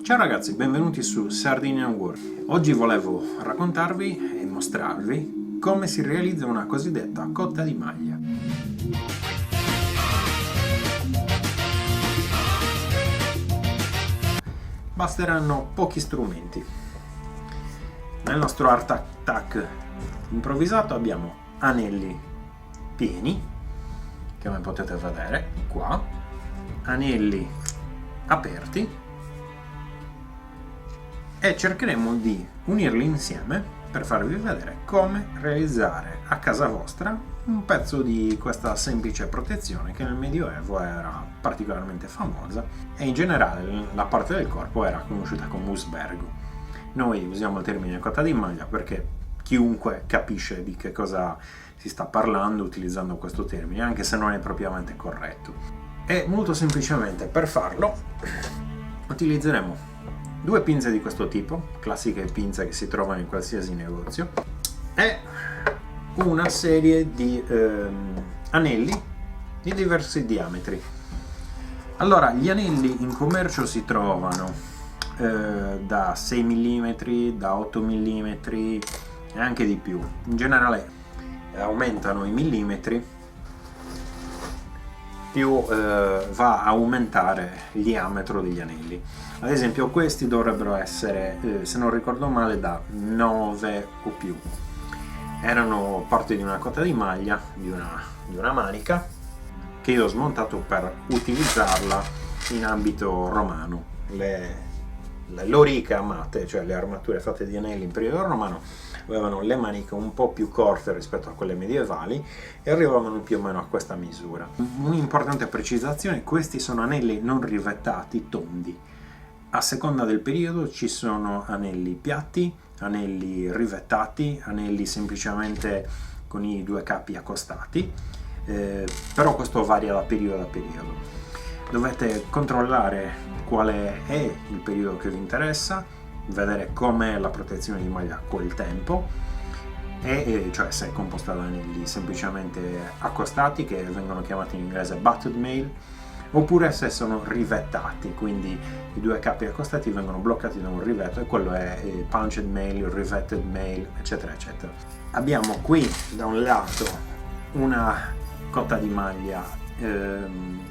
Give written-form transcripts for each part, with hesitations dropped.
Ciao ragazzi, benvenuti su Sardinian World. Oggi volevo raccontarvi e mostrarvi come si realizza una cosiddetta cotta di maglia. Basteranno pochi strumenti. Nel nostro Art Attack improvvisato abbiamo anelli pieni, che come potete vedere qua, anelli aperti, e cercheremo di unirli insieme per farvi vedere come realizzare a casa vostra un pezzo di questa semplice protezione che nel Medioevo era particolarmente famosa e in generale la parte del corpo era conosciuta come usbergo. Noi usiamo il termine cotta di maglia perché chiunque capisce di che cosa si sta parlando utilizzando questo termine, anche se non è propriamente corretto. E molto semplicemente per farlo utilizzeremo due pinze di questo tipo, classiche pinze che si trovano in qualsiasi negozio, e una serie di anelli di diversi diametri. Allora, gli anelli in commercio si trovano da 6 mm, da 8 mm e anche di più. In generale aumentano i millimetri, più va a aumentare il diametro degli anelli. Ad esempio questi dovrebbero essere, se non ricordo male, da 9 o più. Erano parte di una cotta di maglia, di una manica, che io ho smontato per utilizzarla in ambito romano. Le loriche amate, cioè le armature fatte di anelli in periodo romano, avevano le maniche un po' più corte rispetto a quelle medievali e arrivavano più o meno a questa misura. Un'importante precisazione: questi sono anelli non rivettati, tondi. A seconda del periodo ci sono anelli piatti, anelli rivettati, anelli semplicemente con i due capi accostati, però questo varia da periodo a periodo. Dovete controllare quale è il periodo che vi interessa, vedere com'è la protezione di maglia a quel tempo, e cioè se è composta da anelli semplicemente accostati, che vengono chiamati in inglese butted mail, oppure se sono rivettati, quindi i due capi accostati vengono bloccati da un rivetto, e quello è punched mail, rivetted mail, eccetera eccetera. Abbiamo qui da un lato una cotta di maglia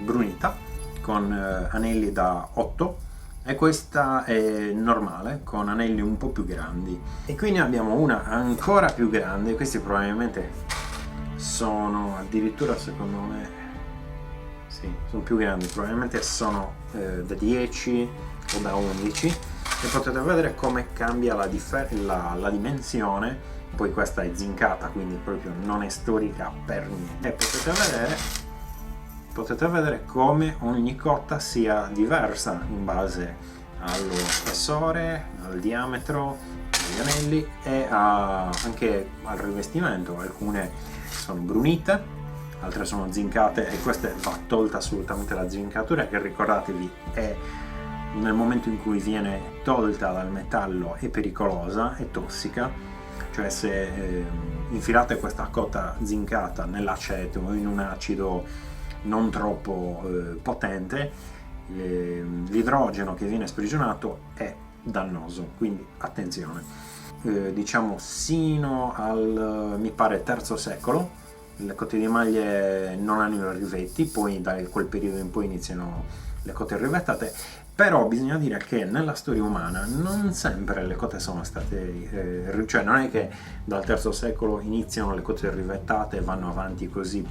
brunita con anelli da 8, e questa è normale con anelli un po' più grandi, e qui ne abbiamo una ancora più grande. Questi probabilmente sono addirittura, secondo me, sì, sono più grandi, probabilmente sono da 10 o da 11, e potete vedere come cambia la dimensione. Poi questa è zincata, quindi proprio non è storica per niente, e potete vedere come ogni cotta sia diversa in base allo spessore, al diametro degli anelli e anche al rivestimento. Alcune sono brunite, altre sono zincate, e queste va tolta assolutamente la zincatura, che ricordatevi è nel momento in cui viene tolta dal metallo è pericolosa, è tossica. Cioè se infilate questa cotta zincata nell'aceto o in un acido non troppo potente, l'idrogeno che viene sprigionato è dannoso, quindi attenzione. Diciamo sino al, mi pare, III secolo le cotte di maglie non hanno i rivetti, poi da quel periodo in poi iniziano le cotte rivettate. Però bisogna dire che nella storia umana non sempre le cotte sono state, cioè non è che dal III secolo iniziano le cotte rivettate e vanno avanti così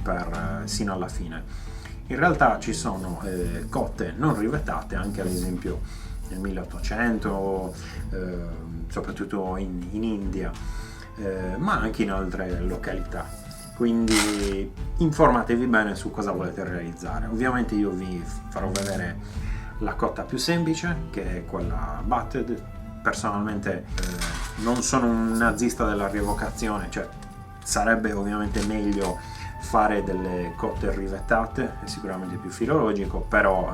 sino alla fine. In realtà ci sono cotte non rivettate anche, ad esempio nel 1800, soprattutto in India, ma anche in altre località. Quindi informatevi bene su cosa volete realizzare. Ovviamente io vi farò vedere la cotta più semplice, che è quella butted. Personalmente non sono un nazista della rievocazione, cioè sarebbe ovviamente meglio fare delle cotte rivettate, è sicuramente più filologico, però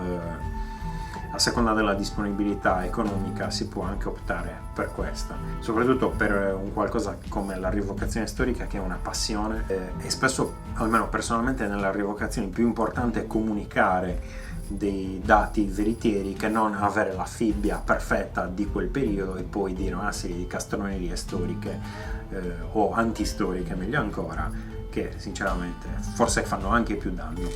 a seconda della disponibilità economica si può anche optare per questa, soprattutto per un qualcosa come la rievocazione storica, che è una passione e spesso almeno personalmente nelle rievocazioni, più importante è comunicare dei dati veritieri che non avere la fibbia perfetta di quel periodo e poi dire ah sì, castronerie storiche o antistoriche meglio ancora, che sinceramente forse fanno anche più danno.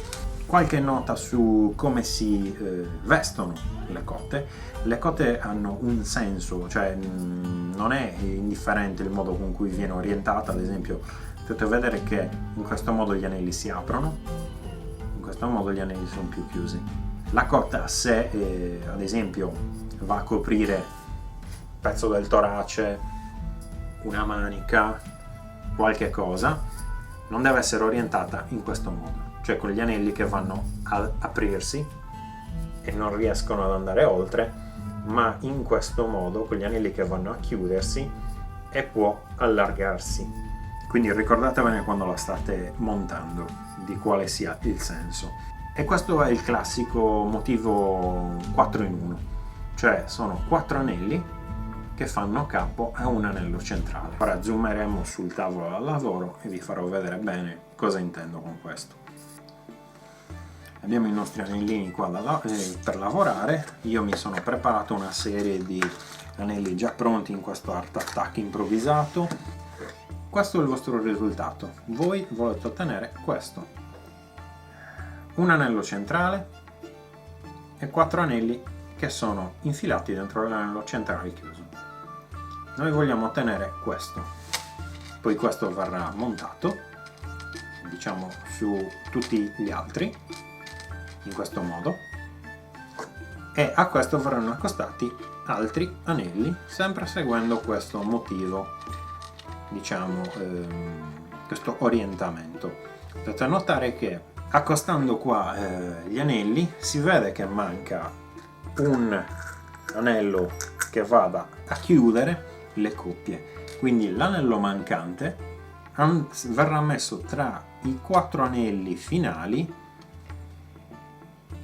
Qualche nota su come si vestono le cotte. Le cotte hanno un senso, cioè non è indifferente il modo con cui viene orientata. Ad esempio potete vedere che in questo modo gli anelli si aprono, in questo modo gli anelli sono più chiusi. La cotta, se ad esempio va a coprire un pezzo del torace, una manica, qualche cosa, non deve essere orientata in questo modo, cioè con gli anelli che vanno ad aprirsi e non riescono ad andare oltre, ma in questo modo con gli anelli che vanno a chiudersi e può allargarsi. Quindi ricordate bene quando la state montando di quale sia il senso. E questo è il classico motivo 4 in 1, cioè sono 4 anelli che fanno capo a un anello centrale. Ora zoomeremo sul tavolo da lavoro e vi farò vedere bene cosa intendo con questo. Abbiamo i nostri anellini qua per lavorare. Io mi sono preparato una serie di anelli già pronti in questo art attack improvvisato. Questo è il vostro risultato. Voi volete ottenere questo: un anello centrale e 4 anelli che sono infilati dentro l'anello centrale chiuso. Noi vogliamo ottenere questo, poi questo verrà montato, diciamo, su tutti gli altri in questo modo, e a questo verranno accostati altri anelli, sempre seguendo questo motivo, diciamo, questo orientamento. Potete notare che accostando qua gli anelli si vede che manca un anello che vada a chiudere le coppie, quindi l'anello mancante verrà messo tra i 4 anelli finali,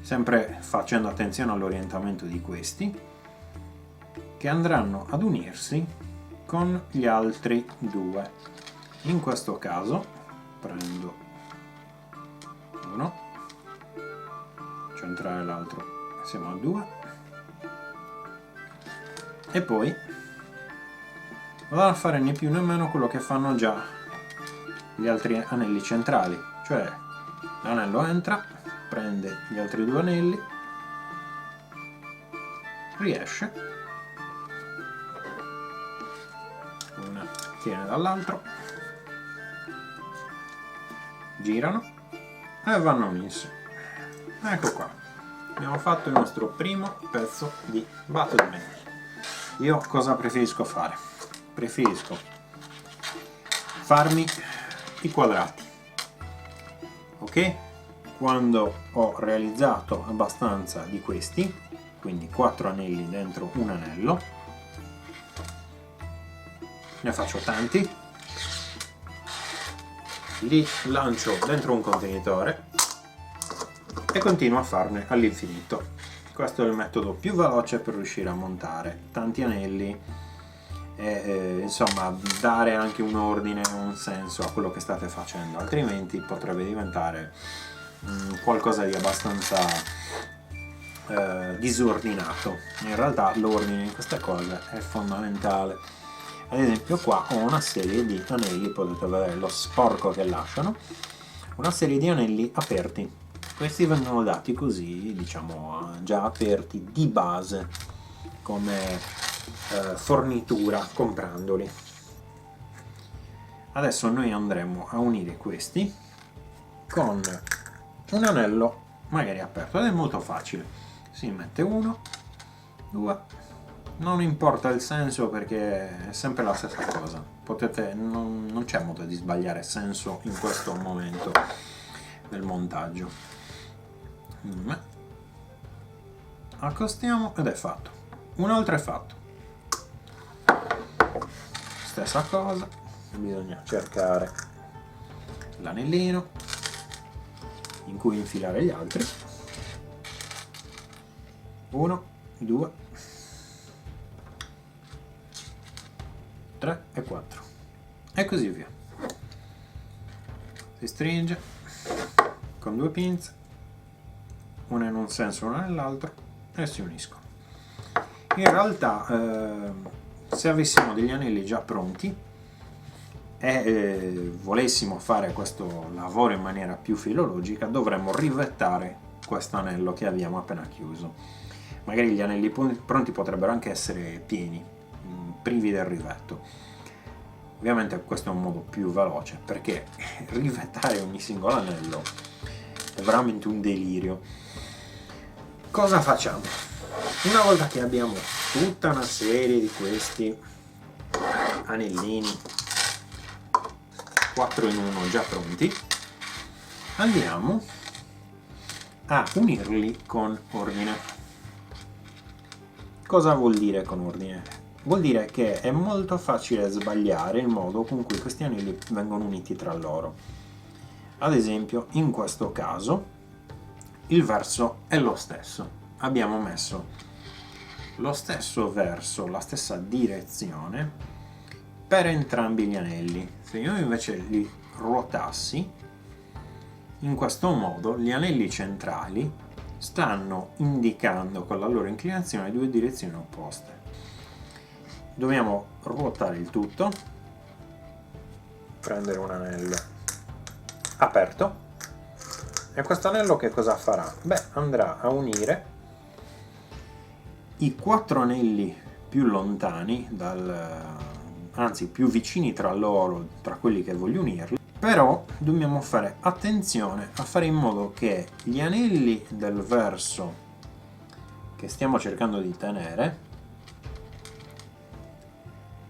sempre facendo attenzione all'orientamento di questi, che andranno ad unirsi con gli altri 2. In questo caso prendo uno, centrare l'altro, siamo a 2, e poi vado a fare né più né meno quello che fanno già gli altri anelli centrali, cioè l'anello entra, prende gli altri 2 anelli, riesce, una tiene dall'altro, girano e vanno messi. Ecco qua, abbiamo fatto il nostro primo pezzo di Battle Man. Io cosa preferisco fare? Preferisco farmi i quadrati, ok? Quando ho realizzato abbastanza di questi, quindi 4 anelli dentro un anello, ne faccio tanti, li lancio dentro un contenitore e continuo a farne all'infinito. Questo è il metodo più veloce per riuscire a montare tanti anelli e insomma dare anche un ordine, un senso a quello che state facendo, altrimenti potrebbe diventare qualcosa di abbastanza disordinato. In realtà l'ordine in queste cose è fondamentale. Ad esempio qua ho una serie di anelli, potete vedere lo sporco che lasciano, una serie di anelli aperti. Questi vengono dati così, diciamo, già aperti di base come fornitura comprandoli. Adesso noi andremo a unire questi con un anello magari aperto ed è molto facile. Si mette 1, 2, non importa il senso perché è sempre la stessa cosa. Potete, non c'è modo di sbagliare senso in questo momento del montaggio. Accostiamo ed è fatto. Un altro è fatto. Stessa cosa, bisogna cercare l'anellino in cui infilare gli altri. 1, 2, 3 e 4 e così via. si stringe con due pinze, una in un senso e una nell'altro, e si uniscono. In realtà se avessimo degli anelli già pronti e volessimo fare questo lavoro in maniera più filologica, dovremmo rivettare questo anello che abbiamo appena chiuso. Magari gli anelli pronti potrebbero anche essere pieni, privi del rivetto. Ovviamente questo è un modo più veloce, perché rivettare ogni singolo anello è veramente un delirio. Cosa facciamo? Una volta che abbiamo tutta una serie di questi anellini 4 in 1 già pronti, andiamo a unirli con ordine. Cosa vuol dire con ordine? Vuol dire che è molto facile sbagliare il modo con cui questi anelli vengono uniti tra loro. Ad esempio, in questo caso, il verso è lo stesso. Abbiamo messo lo stesso verso, la stessa direzione per entrambi gli anelli. Se io invece li ruotassi, in questo modo gli anelli centrali stanno indicando con la loro inclinazione due direzioni opposte. Dobbiamo ruotare il tutto, prendere un anello aperto, e questo anello che cosa farà? Beh, andrà a unire i 4 anelli più lontani, anzi più vicini tra loro, tra quelli che voglio unirli. Però dobbiamo fare attenzione a fare in modo che gli anelli del verso che stiamo cercando di tenere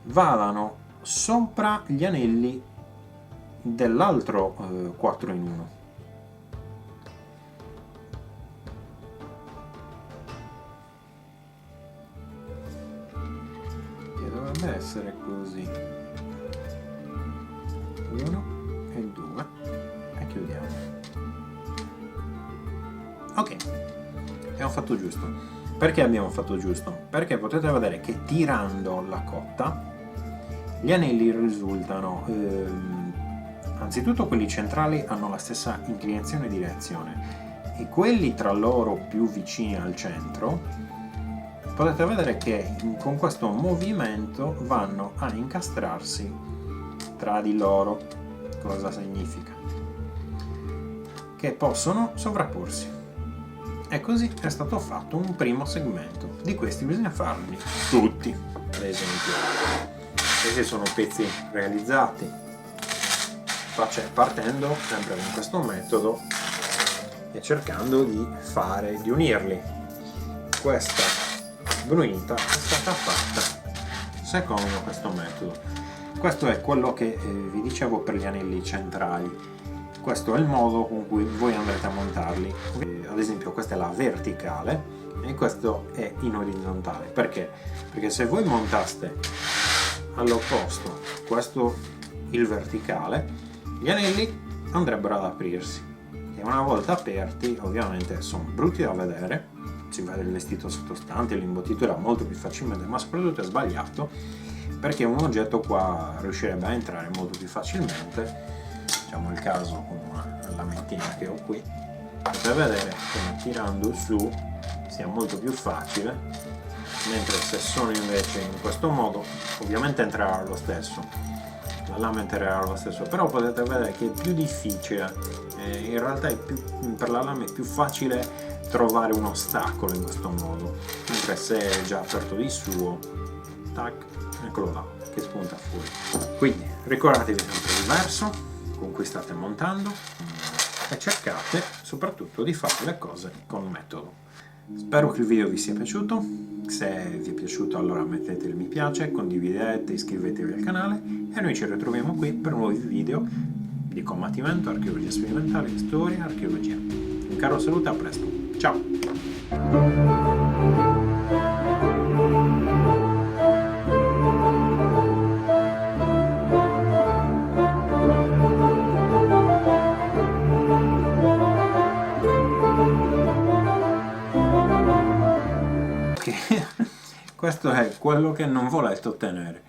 vadano sopra gli anelli dell'altro 4 in 1. Che dovrebbe essere così. 1 e 2 e chiudiamo. Ok, abbiamo fatto giusto. Perché abbiamo fatto giusto? Perché potete vedere che tirando la cotta gli anelli risultano, anzitutto quelli centrali hanno la stessa inclinazione e direzione, e quelli tra loro più vicini al centro potete vedere che con questo movimento vanno a incastrarsi tra di loro. Cosa significa? Che possono sovrapporsi. E così è stato fatto un primo segmento. Di questi bisogna farli tutti, ad esempio. Questi sono pezzi realizzati partendo sempre con questo metodo e cercando di unirli. Questa brunita è stata fatta secondo questo metodo. Questo è quello che vi dicevo per gli anelli centrali. Questo è il modo con cui voi andrete a montarli. Ad esempio questa è la verticale e questo è in orizzontale. Perché? Perché se voi montaste all'opposto questo il verticale, gli anelli andrebbero ad aprirsi, e una volta aperti ovviamente sono brutti da vedere, si vede il vestito sottostante, l'imbottitura molto più facilmente, ma soprattutto è sbagliato perché un oggetto qua riuscirebbe a entrare molto più facilmente. Facciamo il caso con una lamettina che ho qui, potete vedere come tirando su sia molto più facile, mentre se sono invece in questo modo ovviamente entrerà lo stesso, la lama entrerà lo stesso, però potete vedere che è più difficile, in realtà per la lama è più facile trovare un ostacolo in questo modo, mentre se è già aperto di suo, tac, eccolo là che spunta fuori. Quindi ricordatevi sempre il verso con cui state montando e cercate soprattutto di fare le cose con metodo. Spero che il video vi sia piaciuto. Se vi è piaciuto allora mettete il mi piace, condividete, iscrivetevi al canale e noi ci ritroviamo qui per nuovi video di combattimento, archeologia sperimentale, storia, archeologia. Un caro saluto, a presto, ciao! Questo è quello che non volete ottenere.